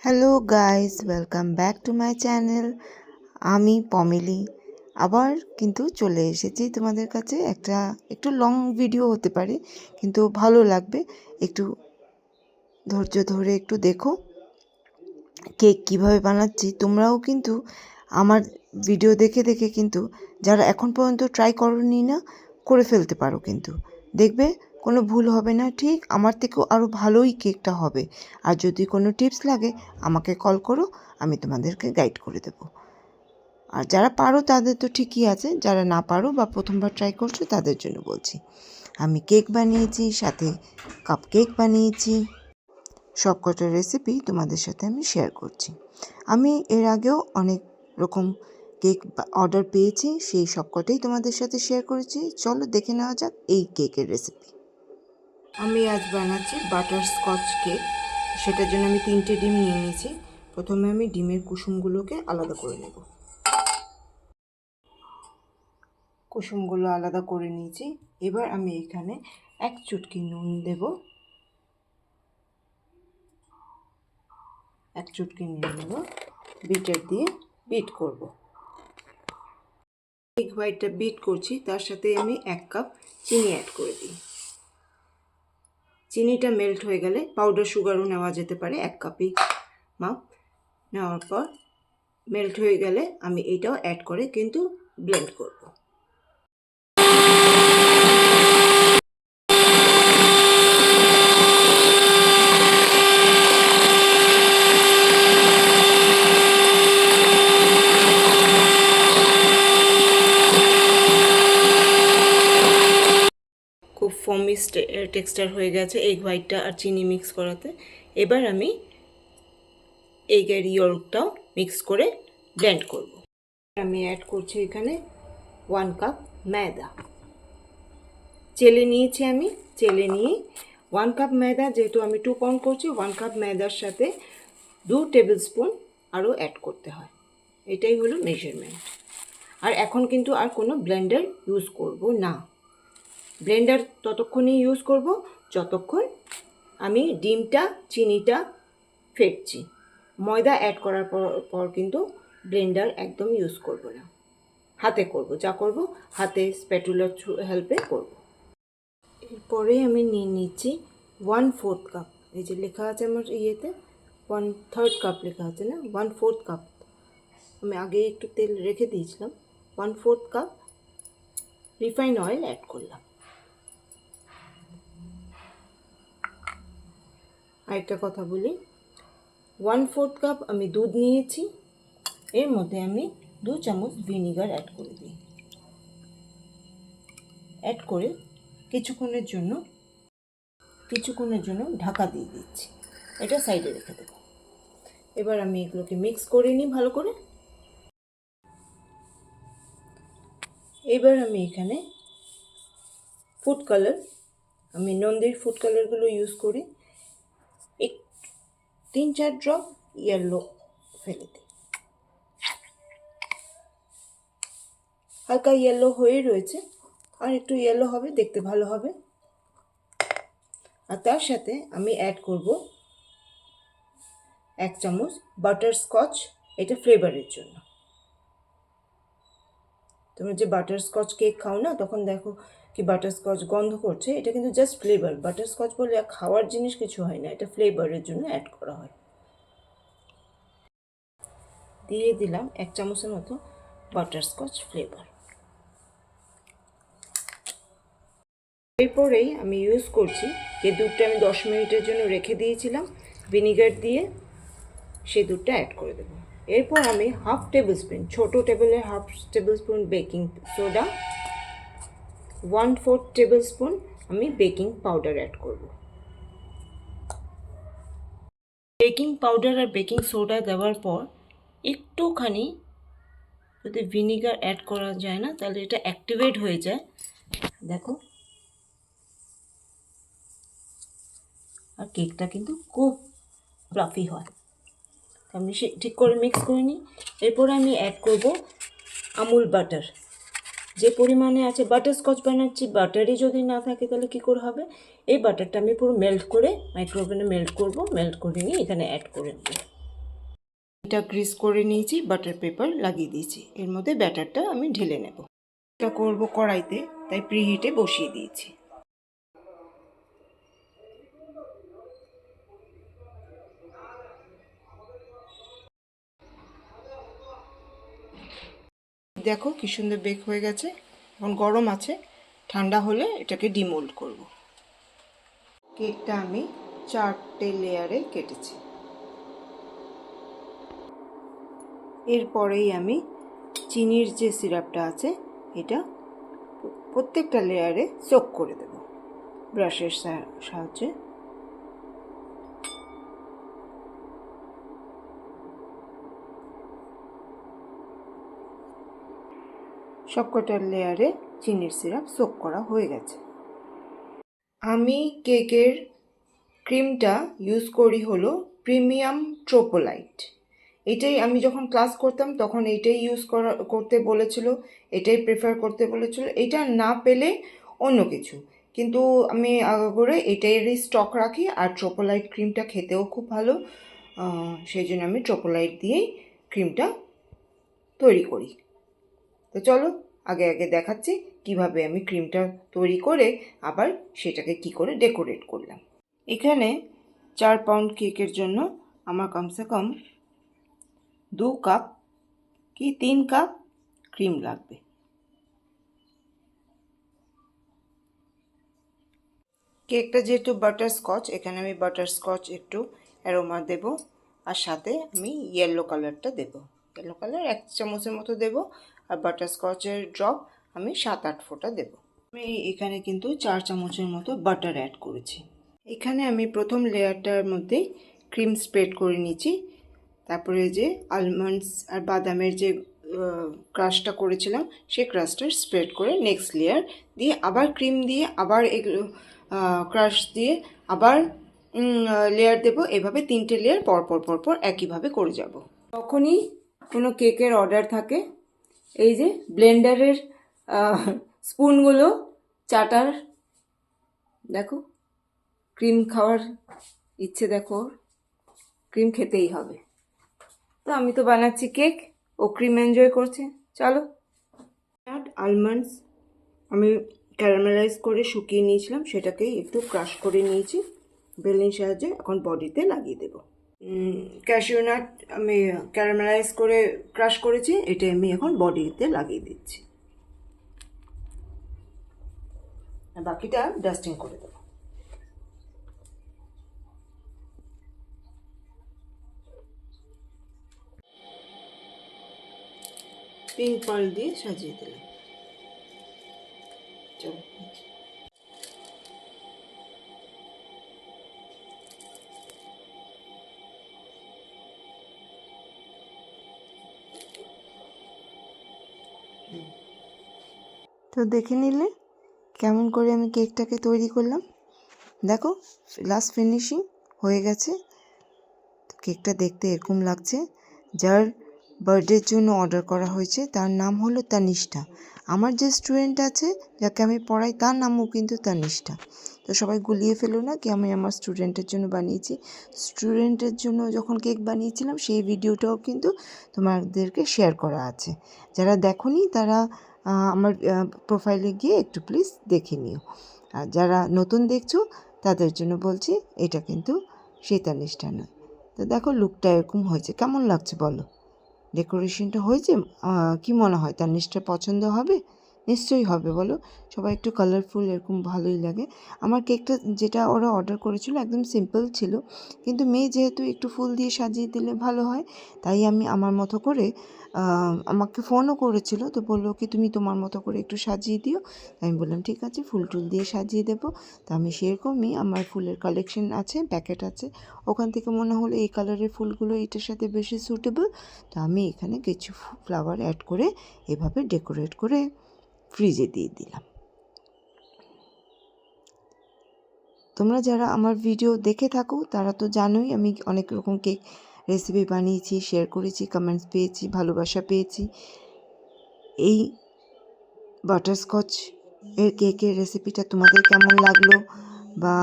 Hello guys, welcome back to my channel. আমি পমেলি আবার কিন্তু চলে এসেছি তোমাদের কাছে। একটু লং ভিডিও হতে পারে, কিন্তু ভালো লাগবে। একটু ধৈর্য ধরে একটু দেখো কেক কীভাবে বানাচ্ছি। তোমরাও কিন্তু আমার ভিডিও দেখে দেখে কিন্তু যারা এখন পর্যন্ত ট্রাই করনি না, করে ফেলতে পারো। কিন্তু দেখবে কোনো ভুল হবে না, ঠিক আমার থেকেও আরও ভালোই কেকটা হবে। আর যদি কোনো টিপস লাগে আমাকে কল করো, আমি তোমাদেরকে গাইড করে দেবো। আর যারা পারো তাদের তো ঠিকই আছে, যারা না পারো বা প্রথমবার ট্রাই করছো তাদের জন্য বলছি। আমি কেক বানিয়েছি, সাথে কাপ কেক বানিয়েছি। সব কটা রেসিপি তোমাদের সাথে আমি শেয়ার করছি। আমি এর আগেও অনেক রকম কেক অর্ডার পেয়েছি, সেই সব কটাই তোমাদের সাথে শেয়ার করেছি। চলো দেখে নেওয়া যাক এই কেকের রেসিপি। আমি আজ বানাচ্ছি বাটার স্কচ কেক। সেটার জন্য আমি 3টে ডিম নিয়ে নিয়েছি। প্রথমে আমি ডিমের কুসুমগুলোকে আলাদা করে নেব। কুসুমগুলো আলাদা করে নিয়েছি। এবার আমি এখানে 1 চুটকি নুন দেব। 1 চুটকি নিয়ে নেব, বিটার দিয়ে বিট করব। এগ হোয়াইটটা বিট করছি, তার সাথে আমি 1 কাপ চিনি অ্যাড করে দিই। চিনিটা মেল্ট হয়ে গেলে পাউডার সুগারও নেওয়া যেতে পারে, 1 কাপই মাপ। নেওয়ার পর মেল্ট হয়ে গেলে আমি এটাও অ্যাড করে কিন্তু ব্লেন্ড করব। খুব ফর্মি টেক্সচার হয়ে গেছে এগ হোয়াইটটা আর চিনি মিক্স করাতে। এবার আমি এগের ইয়র্কটাও মিক্স করে ব্লেন্ড করব। আমি অ্যাড করছি এখানে 1 কাপ ময়দা। চেলে নিয়েছি আমি। চেলে নিয়ে 1 কাপ ময়দা, যেহেতু আমি 2 পাউন্ড করছি, 1 কাপ ময়দার সাথে 2 টেবিল স্পুন আরও অ্যাড করতে হয়। এটাই হলো মেজারমেন্ট। আর এখন কিন্তু আর কোনো ব্লেন্ডার ইউজ করব না। ব্লেন্ডার ততক্ষণই ইউজ করব যতক্ষণ আমি ডিমটা চিনিটা ফেটছি। ময়দা অ্যাড করার পর কিন্তু ব্লেন্ডার একদম ইউজ করব না, হাতে করব। যা করব হাতে স্প্যাটুলার হেল্পে করব। এরপরে আমি নিয়ে নিচ্ছি 1/4 কাপ। এই যে লেখা আছে আমার ইয়েতে 1/3 কাপ লেখা আছে না, 1/4 কাপ। আমি আগে একটু তেল রেখে দিয়েছিলাম। 1/4 কাপ রিফাইন অয়েল অ্যাড করলাম। আরেকটা কথা বলি, 1/4 কাপ আমি দুধ নিয়েছি। এর মধ্যে আমি 2 চামচ ভিনিগার অ্যাড করে দিই। অ্যাড করে কিছুক্ষণের জন্য ঢাকা দিয়ে দিচ্ছি। এটা সাইডে রেখে দেবো। এবার আমি এগুলোকে মিক্স করে নিই ভালো করে। এবার আমি এখানে ফুড কালার, আমি নন্দির ফুড কালারগুলো ইউজ করি। 3-4 ড্রপ ইয়েলো ফেলে দিই। হালকা ইয়েলো হয়ে রয়েছে, আর একটু ইয়েলো হবে, দেখতে ভালো হবে। আর তার সাথে আমি অ্যাড করব 1 চামচ বাটার স্কচ। এটা ফ্লেভারের জন্য। তোমরা যে বাটার স্কচ কেক খাও না, তখন দেখো কি বাটার স্কচ গন্ধ করছে, এটা কিন্তু জাস্ট ফ্লেভার। বাটার স্কচ বলে খাওয়ার জিনিস কিছু হয় না, এটা ফ্লেভারের জন্য অ্যাড করা হয়। দিয়ে দিলাম 1 চামচের মতো বাটার স্কচ ফ্লেভার। এরপরেই আমি ইউজ করছি যে দুধটা আমি 10 মিনিটের জন্য রেখে দিয়েছিলাম ভিনিগার দিয়ে, সেই দুধটা অ্যাড করে দেবো। এরপর আমি হাফ টেবিল স্পুন, ছোটো টেবিলের half table spoon baking soda, 1/4 table spoon আমি বেকিং পাউডার অ্যাড করব। বেকিং পাউডার আর বেকিং সোডা দেওয়ার পর একটুখানি যদি ভিনিগার অ্যাড করা যায় না, তাহলে এটা অ্যাক্টিভেট হয়ে যায়। দেখো, আর কেকটা কিন্তু খুব ফ্লাফি হয়। আমি ঠিক করে মিক্স করে নিই। এরপরে আমি অ্যাড করব আমুল বাটার। যে পরিমাণে আছে, বাটার স্কচ বানাচ্ছি, বাটারই যদি না থাকে তাহলে কী করে হবে। এই বাটারটা আমি পুরো মেল্ট করে মাইক্রোওভেনে মেল্ট করব। মেল্ট করে নিয়ে এখানে অ্যাড করে নেব। এটা গ্রিস করে নিয়েছি, বাটার পেপার লাগিয়ে দিয়েছি। এর মধ্যে ব্যাটারটা আমি ঢেলে নেব। এটা করব কড়াইতে, তাই প্রিহিটে বসিয়ে দিয়েছি। দেখো কি সুন্দর বেক হয়ে গেছে। এখন গরম আছে, ঠান্ডা হলে এটাকে ডিমোল্ড করব। কেকটা আমি 4টে লেয়ারে কেটেছি। এরপরেই আমি চিনির যে সিরাপটা আছে এটা প্রত্যেকটা লেয়ারে সোক করে দেব ব্রাশের সাহায্যে। সবকটা লেয়ারে চিনির সিরাপ সোক করা হয়ে গেছে। আমি কেকের ক্রিমটা ইউজ করি হলো প্রিমিয়াম ট্রোপোলাইট। এটাই আমি যখন ক্লাস করতাম তখন এইটাই ইউজ করতে বলেছিল, এটাই প্রেফার করতে বলেছিল। এটা না পেলে অন্য কিছু, কিন্তু আমি আগে এটারই স্টক রাখি। আর ট্রোপোলাইট ক্রিমটা খেতেও খুব ভালো, সেই জন্য আমি ট্রোপোলাইট দিয়েই ক্রিমটা তৈরি করি। তো চলো আগে দেখাচ্ছি কিভাবে আমি ক্রিমটা তৈরি করে আবার সেটাকে কি করে ডেকোরেট করলাম। এখানে 4 পাউন্ড কেকের জন্য আমার কমসে কম 2 কাপ কি 3 কাপ ক্রিম লাগবে। কেকটা যেহেতু বাটারস্কচ, এখানে আমি বাটারস্কচ একটু অ্যারোমা দেব, আর সাথে আমি ইয়েলো কালারটা দেব। ইয়েলো কালার 1 চামচের মতো দেব, আর বাটারস্কচের ড্রপ আমি 7-8 ফোঁটা দেব। আমি এখানে কিন্তু 4 চামচের মতো বাটার অ্যাড করেছি। এখানে আমি প্রথম লেয়ারটার মধ্যে ক্রিম স্প্রেড করে নিয়েছি। তারপরে যে আলমন্ডস আর বাদামের যে ক্রাশটা করেছিলাম সেই ক্রাশটা স্প্রেড করে নেক্সট লেয়ার দিয়ে আবার ক্রিম দিয়ে আবার এগুলো ক্রাশ দিয়ে আবার লেয়ার দেব। এভাবে 3টে লেয়ার পরপর একইভাবে করে যাব। তখনই কোনো কেকের অর্ডার থাকে, এই যে ব্লেন্ডারের স্পুনগুলো চাটার, দেখো ক্রিম খাওয়ার ইচ্ছে, দেখো ক্রিম খেতেই হবে। তো আমি তো বানাচ্ছি কেক, ও ক্রিম এনজয় করছে। চলো। আলমন্ডস আমি ক্যারামেলাইজ করে শুকিয়ে নিয়েছিলাম, সেটাকেই একটু ক্রাশ করে নিয়েছি বেলনির সাহায্যে। এখন বডিতে লাগিয়ে দেব। ক্যাশিউ নাট আমি ক্যারামেলাইজ করে ক্রাশ করেছি, এটা আমি এখন বডিতে লাগিয়ে দিচ্ছি। বাকিটা ডাস্টিং করে দেবো। পিঙ্ক পার্ল দিয়ে সাজিয়ে দিলাম। চলো। তো দেখে নিলে কেমন করে আমি কেকটাকে তৈরি করলাম। দেখো লাস্ট ফিনিশিং হয়ে গেছে। তো কেকটা দেখতে এরকম লাগছে। যার বার্থডের জন্য অর্ডার করা হয়েছে তার নাম হলো তানিষ্ঠা। আমার যে স্টুডেন্ট আছে যাকে আমি পড়াই তার নামও কিন্তু তানিষ্ঠা। তো সবাই গুলিয়ে ফেলো না কি আমি আমার স্টুডেন্টের জন্য বানিয়েছি। স্টুডেন্টের জন্য যখন কেক বানিয়েছিলাম সেই ভিডিওটাও কিন্তু তোমাদেরকে শেয়ার করা আছে। যারা দেখোনি তারা আমার প্রোফাইলে গিয়ে একটু প্লিজ দেখে নিও। আর যারা নতুন দেখছো তাদের জন্য বলছি এটা কিন্তু সেই তানিষ্ঠা নয়। তো দেখো লুকটা এরকম হয়েছে, কেমন লাগছে বলো? ডেকোরেশনটা হয়েছে কি মনে হয় তানিষ্ঠার পছন্দ হবে? নিশ্চয়ই হবে বলো। সবাই একটু কালারফুল এরকম ভালোই লাগে। আমার কেকটা যেটা ওরা অর্ডার করেছিল একদম সিম্পল ছিল, কিন্তু মেয়ে যেহেতু একটু ফুল দিয়ে সাজিয়ে দিলে ভালো হয়, তাই আমি আমার মতো করে আমাকে ফোনও করেছিল, তো বললো কি তুমি তোমার মতো করে একটু সাজিয়ে দিও। আমি বললাম ঠিক আছে, ফুল টুল দিয়ে সাজিয়ে দেবো। তো আমি সেরকমই আমার ফুলের কালেকশন আছে, প্যাকেট আছে, ওখান থেকে মনে হলো এই কালারের ফুলগুলো এটার সাথে বেশি সুটেবল। তো আমি এখানে কিছু ফ্লাওয়ার অ্যাড করে এভাবে ডেকোরেট করে ফ্রিজে দিয়ে দিলাম। তোমরা যারা আমার ভিডিও দেখে থাকো তারা তো জানোই আমি অনেক রকম কেক রেসিপি বানিয়েছি, শেয়ার করেছি, কমেন্টস পেয়েছি, ভালোবাসা পেয়েছি। এই বাটারস্কচ এর কেকের রেসিপিটা তোমাদের কেমন লাগলো, বা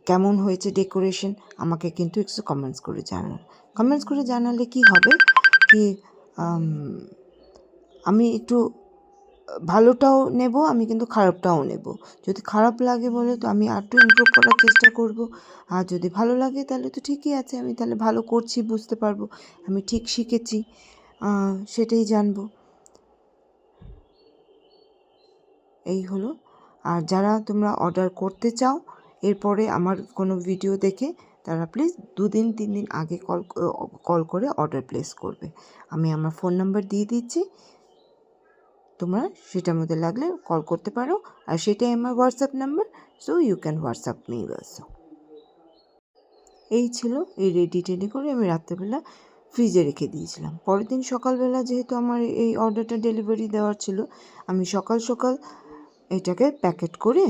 কেমন হয়েছে ডেকোরেশন আমাকে কিন্তু একটু কমেন্টস করে জানালে কি হবে কি আমি একটু ভালোটাও নেব, আমি কিন্তু খারাপটাও নেব। যদি খারাপ লাগে বলে তো আমি আরেকটু ইমপ্রুভ করার চেষ্টা করব, আর যদি ভালো লাগে তাহলে তো ঠিকই আছে, আমি তাহলে ভালো করছি বুঝতে পারবো, আমি ঠিক শিখেছি, সেটাই জানবো। এই হলো। আর যারা তোমরা অর্ডার করতে চাও এরপরে আমার কোনো ভিডিও দেখে, তারা প্লিজ 2-3 দিন আগে কল করে অর্ডার প্লেস করবে। আমি আমার ফোন নাম্বার দিয়ে দিচ্ছি, তোমরা সেটার মধ্যে লাগলে কল করতে পারো, আর সেটাই আমার WhatsApp number, so you can WhatsApp me also. এই ছিল, এই রেডি করে আমি রাত্রেবেলা ফ্রিজে রেখে দিয়েছিলাম। পরের দিন সকালবেলা যেহেতু আমার এই অর্ডারটা ডেলিভারি দেওয়ার ছিল, আমি সকাল সকাল এটাকে প্যাকেট করে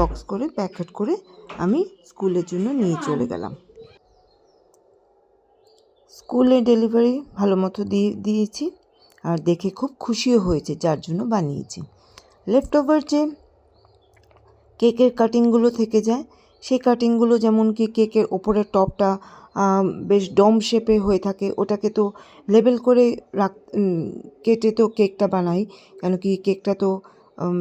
বক্স করে প্যাকেট করে আমি স্কুলের জন্য নিয়ে চলে গেলাম। স্কুলে ডেলিভারি ভালো মতো দিয়েছি, আর দেখে খুব খুশিও হয়েছে, যার জন্য বানিয়েছি। লেফট ওভার যে কেকের কাটিংগুলো থেকে যায়, সেই কাটিংগুলো যেমন কি কেকের ওপরের টপটা বেশ ডম শেপে হয়ে থাকে, ওটাকে তো লেবেল করে কেটে তো কেকটা বানাই, কেন কি কেকটা তো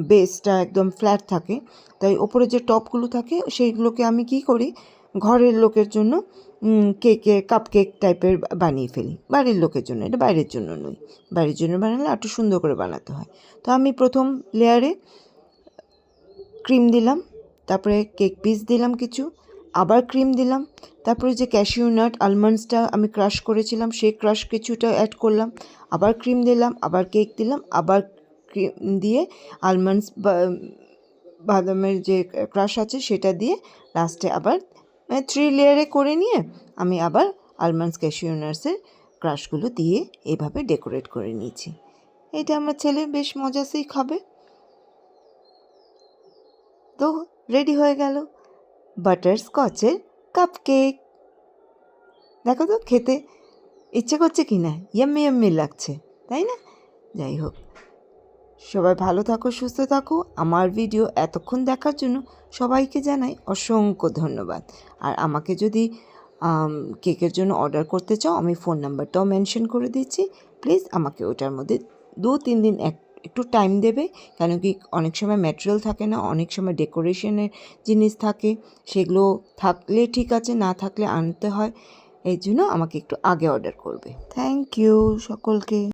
বেসটা একদম ফ্ল্যাট থাকে, তাই ওপরে যে টপগুলো থাকে সেইগুলোকে আমি কি করি, ঘরের লোকের জন্য কাপ কেক টাইপের বানিয়ে ফেলি, বাড়ির লোকের জন্য, এটা বাইরের জন্য নয়। বাইরের জন্য বানালে একটু সুন্দর করে বানাতে হয়। তো আমি প্রথম লেয়ারে ক্রিম দিলাম, তারপরে কেক পিস দিলাম কিছু, আবার ক্রিম দিলাম, তারপরে যে ক্যাশিউ নাট আলমন্ডসটা আমি ক্রাশ করেছিলাম সেই ক্রাশ কিছুটা অ্যাড করলাম, আবার ক্রিম দিলাম, আবার কেক দিলাম, আবার ক্রিম দিয়ে আলমন্ডস বাদামের যে ক্রাশ আছে সেটা দিয়ে লাস্টে আবার 3 লেয়ারে করে নিয়ে আমি আবার আলমন্ডস ক্যাশিউ নাটসের ক্রাশগুলো দিয়ে এভাবে ডেকোরেট করে নিয়েছি। এটা আমার ছেলে বেশ মজাসেই খাবে। তো রেডি হয়ে গেল বাটার স্কচের কাপকেক। দেখো তো খেতে ইচ্ছে করছে কি না, ইয়াম্মি ইয়াম্মি লাগছে, তাই না? যাই হোক, সবাই ভালো থাকো, সুস্থ থাকো। আমার ভিডিও এতক্ষণ দেখার জন্য সবাইকে জানাই অসংখ্য ধন্যবাদ। আর আমাকে যদি কেকের জন্য অর্ডার করতে চাও, আমি ফোন নাম্বারটাও মেনশন করে দিচ্ছি, প্লিজ আমাকে ওটার মধ্যে 2-3 দিন একটু টাইম দেবে, কেন কি অনেক সময় ম্যাটেরিয়াল থাকে না, অনেক সময় ডেকোরেশনের জিনিস থাকে, সেগুলো থাকলে ঠিক আছে, না থাকলে আনতে হয়, এই জন্য আমাকে একটু আগে অর্ডার করবে। থ্যাংক ইউ সকলকে।